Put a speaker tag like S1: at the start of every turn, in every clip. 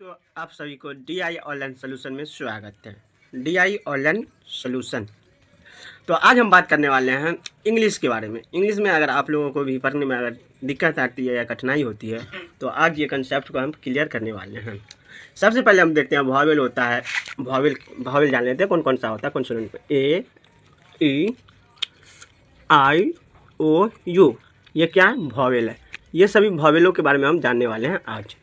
S1: तो आप सभी को DI ऑनलाइन सोल्यूशन में स्वागत है। DI online solution. तो आज हम बात करने वाले हैं इंग्लिश के बारे में। इंग्लिश में अगर आप लोगों को भी पढ़ने में अगर दिक्कत आती है या कठिनाई होती है तो आज ये कंसेप्ट को हम क्लियर करने वाले हैं। सबसे पहले हम देखते हैं वॉवेल होता है। वॉवेल जान लेते हैं कौन कौन सा होता है। Consonant A E I O U, ये क्या है? वॉवेल है। ये सभी वॉवेलों के बारे में हम जानने वाले हैं आज।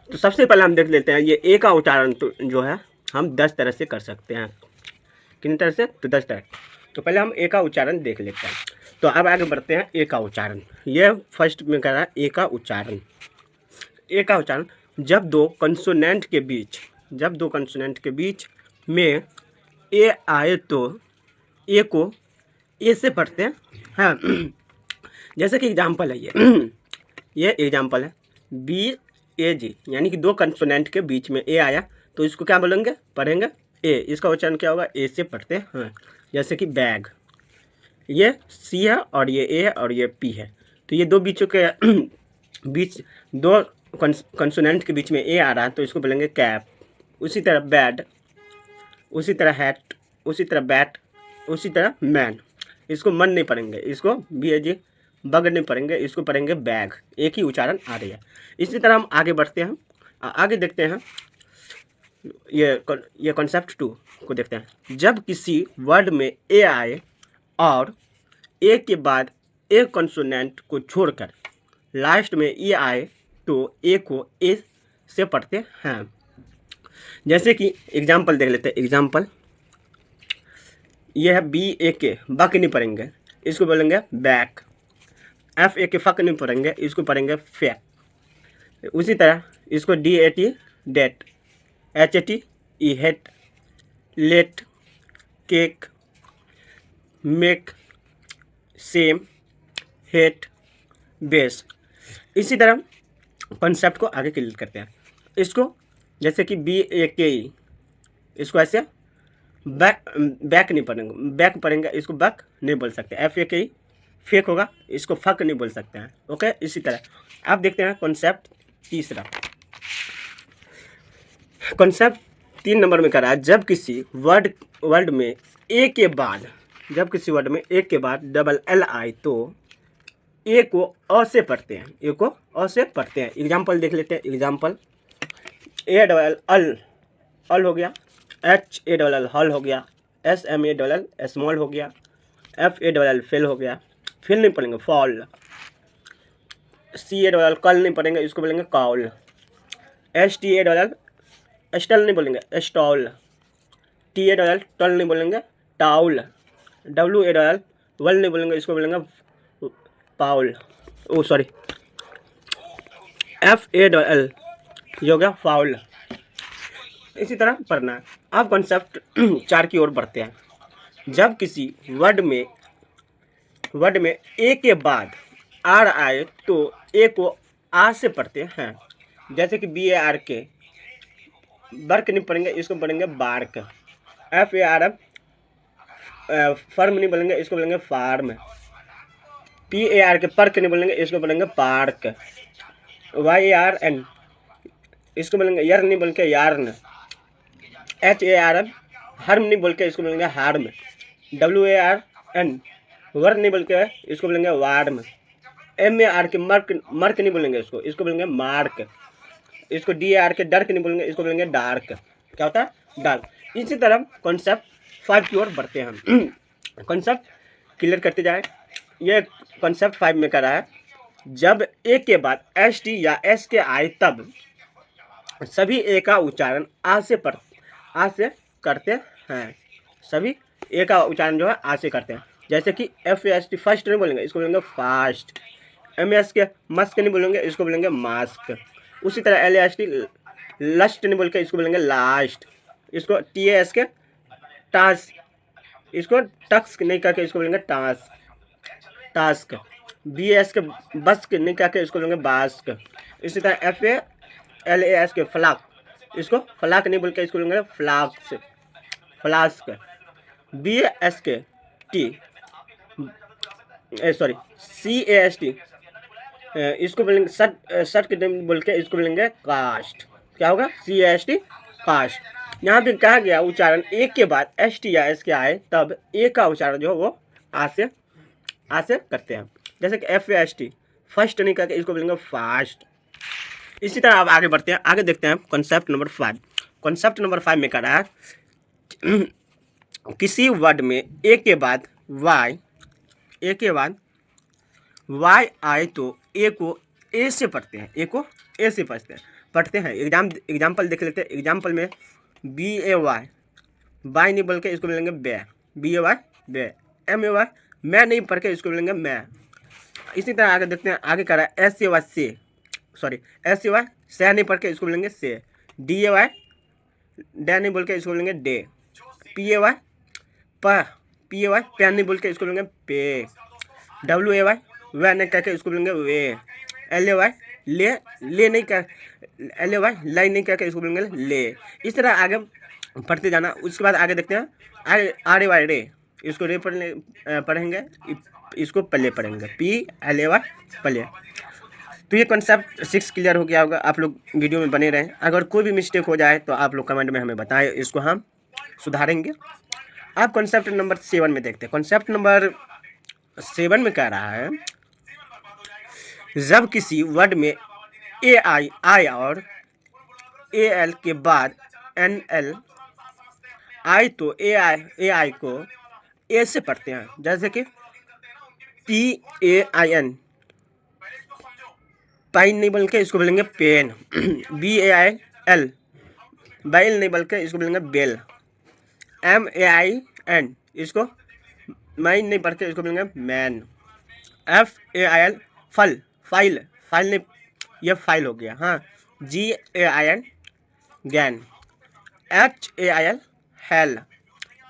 S1: तो सबसे पहले हम देख लेते हैं ये ए का उच्चारण तो जो है हम 10 तरह से कर सकते हैं। कितनी तरह से? तो 10 तरह। तो पहले हम ए का उच्चारण देख लेते हैं। तो अब आगे बढ़ते हैं ए का उच्चारण। ये फर्स्ट में कर रहा है ए का उच्चारण। ए का उच्चारण जब दो कंसोनेंट के बीच में ए आए तो ए को ए से पढ़ते हैं। हाँ जैसे कि एग्जाम्पल है ये एग्जाम्पल है BAG, यानी कि दो कंसोनेंट के बीच में ए आया तो इसको क्या बोलेंगे? पढ़ेंगे ए। इसका उच्चारण क्या होगा? ए से पढ़ते हैं। हाँ जैसे कि बैग, ये C है और ये A है और ये P है। तो ये दो बीचों के बीच दो कंसोनेंट के बीच में ए आ रहा है तो इसको बोलेंगे कैप। उसी तरह बैड, उसी तरह हैट, उसी तरह बैट, उसी तरह मैन। इसको मन नहीं पढ़ेंगे, इसको BAG बग नहीं पढ़ेंगे, इसको पढ़ेंगे बैग। एक ही उच्चारण आ रही है। इसी तरह हम आगे बढ़ते हैं। आगे देखते हैं ये कॉन्सेप्ट 2 को देखते हैं। जब किसी वर्ड में ए आए और ए के बाद एक कंसोनेंट को छोड़कर लास्ट में ए आए तो ए को ए से पढ़ते हैं। जैसे कि एग्जाम्पल देख लेते हैं। एग्जाम्पल ये है BAK, बक नहीं पढ़ेंगे, इसको बोलेंगे बैक। FAK फक नहीं पढ़ेंगे, इसको पढ़ेंगे फैक। उसी तरह इसको DAT date, HAT hate, late, cake, make, same, hate, base. इसी तरह कॉन्सेप्ट को आगे क्लियर करते हैं। इसको जैसे कि BAKE, इसको ऐसे बैक नहीं पढ़ेंगे, बैक पढ़ेंगे, इसको बक नहीं बोल सकते। FAKE फेक होगा, इसको फक नहीं बोल सकते हैं। ओके, इसी तरह आप देखते हैं कॉन्सेप्ट तीसरा। कॉन्सेप्ट 3 नंबर में करा है। जब किसी वर्ड में ए के बाद डबल L आए तो ए को अ से पढ़ते हैं। एग्जाम्पल देख लेते हैं। एग्जाम्पल A डबल अल हो गया, HA डबल हल हो गया, SMA डबल स्मॉल हो गया, FA डबल फेल हो गया। फिल नहीं पढ़ेंगे, फॉल। CA डबल कल नहीं पढ़ेंगे, इसको बोलेंगे कॉल। STA डबल स्टल नहीं बोलेंगे, स्टॉल। TA डबल टल नहीं बोलेंगे, टाउल। WA डबल वल नहीं बोलेंगे, इसको बोलेंगे पाउल। FA डबल ये हो गया फाउल। इसी तरह पढ़ना है। अब कॉन्सेप्ट 4 की ओर बढ़ते हैं। जब किसी वर्ड में ए के बाद आर आए तो ए को आ से पढ़ते हैं। जैसे कि BARK, बर्क नहीं पढ़ेंगे, इसको पढ़ेंगे बार्क। FARM फर्म नहीं बोलेंगे, इसको बोलेंगे फार्म। PARK पर्क नहीं बोलेंगे, इसको बोलेंगे पार्क। YARN इसको बोलेंगे यर नहीं बोल के यार्न। HARM हर्म नहीं बोल के, इसको बोलेंगे हार्म। WARN वर्क नहीं बोल के, इसको बोलेंगे वार्म। MARK मर्क नहीं बोलेंगे, इसको बोलेंगे मार्क। इसको DARK डर्क नहीं बोलेंगे, इसको बोलेंगे डार्क। क्या होता है? डार्क। इसी तरह कॉन्सेप्ट 5 की ओर बढ़ते हैं हम। कॉन्सेप्ट क्लियर करते जाए। ये कॉन्सेप्ट 5 में करा है। जब ए के बाद ST या SK आए तब सभी ए का उच्चारण आ से करते हैं। सभी ए का उच्चारण जो है आ से करते हैं। जैसे कि FAST फर्स्ट नहीं बोलेंगे, इसको बोलेंगे फास्ट। MASK मस्क नहीं बोलेंगे, इसको बोलेंगे मास्क। उसी तरह LAST लस्ट नहीं बोल के, इसको बोलेंगे लास्ट। इसको TASK टास्क, इसको टक्स नहीं करके, इसको बोलेंगे टास्क। BASK बस्क नहीं करके, इसको बोलेंगे बास्क। इसी तरह FALASK फ्लाक, इसको फ्लाक नहीं बोल के, इसको बोलेंगे फ्लास्क। BASK CAST इसको बोलेंगे शर्ट के बोल के, इसको बोलेंगे कास्ट। क्या होगा, CAST कास्ट। यहाँ पे कहा गया उच्चारण एक के बाद ST या SK आए तब ए का उच्चारण जो है वो आ से करते हैं। जैसे कि FAST फर्स्ट नहीं करके इसको बोलेंगे फास्ट। इसी तरह आप आगे बढ़ते हैं, आगे देखते हैं कॉन्सेप्ट नंबर 5। कॉन्सेप्ट नंबर 5 में कह रहा है किसी वर्ड में ए के बाद वाई आए तो ए को ए से पढ़ते हैं, ए को ए से पढ़ते हैं। एग्जाम्पल देख लेते हैं। एग्जाम्पल में BAY, बाय नहीं बोल के इसको बोलेंगे बे, BAY बे। MAY मैं नहीं पढ़ के इसको बोलेंगे मैं। इसी तरह आगे देखते हैं, आगे कह रहा है SAY से नहीं पढ़ के इसको बोलेंगे से। DAY डे नहीं बोल के इसको बोलेंगे डे। PAY पैन नहीं बोल के इसको बोलेंगे पे। WAY वह नहीं कह के इसको बोलेंगे वे। LAY ले नहीं कह, LAY लाई नहीं कह के इसको बोलेंगे ले। इस तरह आगे पढ़ते जाना। उसके बाद आगे देखते हैं RAY रे, इसको रे पढ़ेंगे, इसको पल्ले पढ़ेंगे, PLAY पल्ले। तो ये कॉन्सेप्ट 6 क्लियर हो गया होगा। आप लोग वीडियो में बने रहें। अगर कोई भी मिस्टेक हो जाए तो आप लोग कमेंट में हमें बताएं, इसको हम सुधारेंगे। आप कॉन्सेप्ट नंबर 7 में देखते हैं। कॉन्सेप्ट नंबर 7 में कह रहा है जब किसी वर्ड में AI और AL के बाद NL आए तो AI को A से पढ़ते हैं। जैसे कि PAIN, पाइन नहीं बोल के इसको बोलेंगे पेन। BAIL, बैल नहीं बोल के इसको बोलेंगे बेल। MAIN, इसको माइन नहीं पढ़ के इसको बोलेंगे मैन। FAIL फाइल नहीं, ये फाइल हो गया। हाँ, GAIN gain. HAIL hail.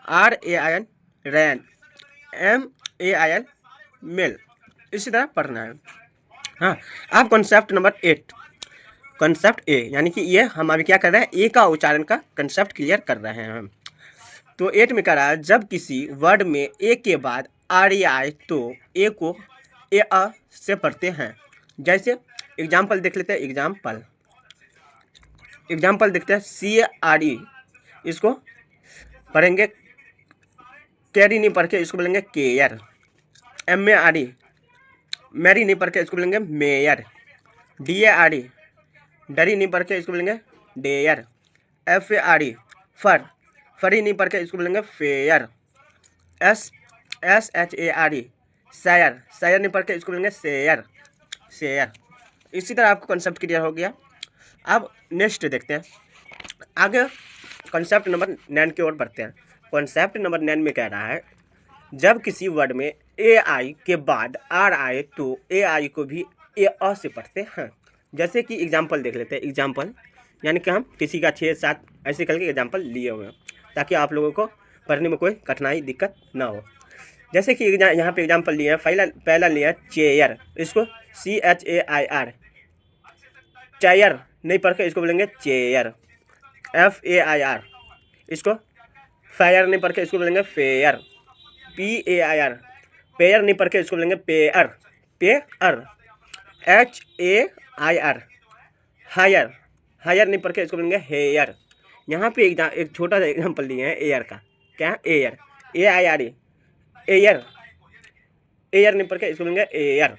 S1: RAIN rain. MAIL mail. इसी तरह पढ़ना है। हाँ, आप कॉन्सेप्ट नंबर 8, कॉन्सेप्ट ए, यानी कि ये हम अभी क्या कर रहे हैं, ए का उच्चारण का कंसेप्ट क्लियर कर रहे हैं हम। तो 8 में कह रहा है जब किसी वर्ड में ए के बाद RE आए तो ए को ए अ से पढ़ते हैं। जैसे एग्जाम्पल देख लेते हैं। एग्जाम्पल देखते हैं। CARE, इसको पढ़ेंगे कैरी नहीं पढ़ के इसको बोलेंगे केयर। MARE मैरी नहीं पढ़ के इसको बोलेंगे मेयर। DARE डरी नहीं पढ़ के इसको बोलेंगे डेयर। FARE फरी नहीं पढ़ के इसको बोलेंगे फेयर। SHARE शायर नहीं पढ़ के इसको बोलेंगे शेयर। इसी तरह आपको कॉन्सेप्ट क्लियर हो गया। अब नेक्स्ट देखते हैं, आगे कॉन्सेप्ट नंबर 9 की ओर बढ़ते हैं। कॉन्सेप्ट नंबर 9 में कह रहा है जब किसी वर्ड में AI के बाद R आए तो AI को भी ए अ से पढ़ते हैं। जैसे कि एग्जाम्पल देख लेते हैं। एग्जाम्पल यानी कि हम किसी का 6-7 ऐसे करके एग्जाम्पल लिए हुए हैं ताकि आप लोगों को पढ़ने में कोई कठिनाई दिक्कत ना हो। जैसे कि यहाँ पे एग्जाम्पल लिए हैं। पहला लिया चेयर, इसको CHAIR चेयर नहीं पढ़ के इसको बोलेंगे चेयर। FAIR इसको फायर नहीं पढ़ के इसको बोलेंगे फेयर। PAIR पेयर नहीं पढ़ के इसको बोलेंगे पेयर। HAIR हायर नहीं पढ़ के इसको बोलेंगे हेयर। यहाँ पे एक छोटा सा एग्जाम्पल दिए हैं एयर का। क्या है? एयर, AIRE एयर नहीं पढ़ के इसको बोलेंगे एयर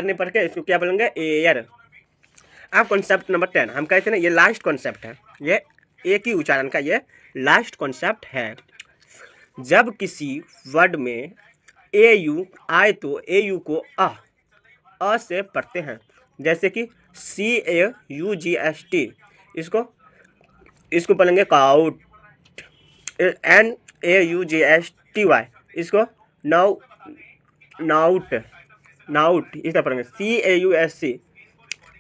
S1: नहीं पढ़ के इसको क्या बोलेंगे एयर। अब कॉन्सेप्ट नंबर 10 हम कहते हैं ना, ये लास्ट कॉन्सेप्ट है, ये एक ही उच्चारण का ये लास्ट कॉन्सेप्ट है। जब किसी वर्ड में AU आए तो AU को अ से पढ़ते हैं। जैसे कि CAUGST, इसको पढ़ेंगे काउट। NAUGSTY इसको नाउट इस तरह पढ़ेंगे। CAUSC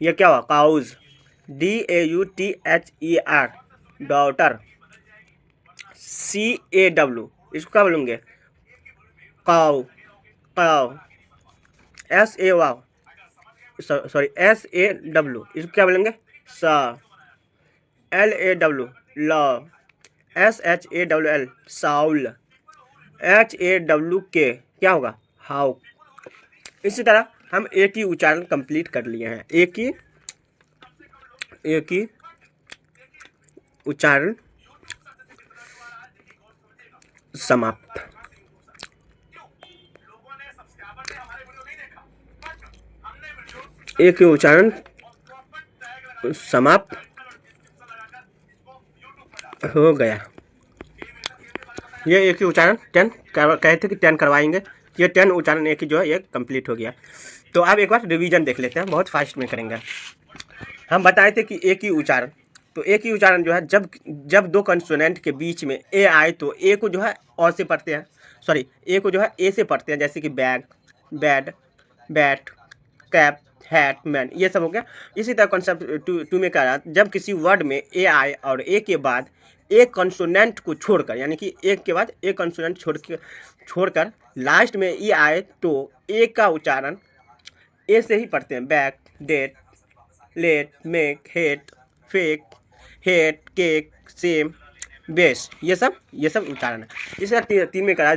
S1: ये क्या हुआ, काउज। DAUTHER daughter. CAW इसको क्या बोलेंगे, काउ। SAW इसको क्या बोलेंगे, सा। LAW law. SHAWL Saul. HAWK क्या होगा, हाउ। इसी तरह हम एक ही उच्चारण कंप्लीट कर लिए हैं, एक ही उच्चारण समाप्त। एक ही उच्चारण समाप्त हो गया। ये एक ही उच्चारण 10 कहे थे कि 10 करवाएंगे, ये 10 उच्चारण एक ही जो है ये कंप्लीट हो गया। तो अब एक बार रिवीजन देख लेते हैं, बहुत फास्ट में करेंगे। हम बताए थे कि एक ही उच्चारण, तो एक ही उच्चारण जो है जब दो कंसोनेंट के बीच में ए आए तो ए को जो है और से पढ़ते हैं, सॉरी ए को जो है ए से पढ़ते हैं, जैसे कि bag, bad, bat, cap, hat, man, ये सब हो गया। इसी तरह कॉन्सेप्ट टू में कह रहा है, जब किसी वर्ड में ए आए और ए के बाद एक कंसोनेंट को छोड़कर, यानी कि एक के बाद एक कंसोनेंट छोड़कर लास्ट में ई आए तो ए का उच्चारण ए से ही पढ़ते हैं। Back, date, late, make, hate, fake, hate, cake, same, best, ये सब उच्चारण है। इस तरह 3 में करा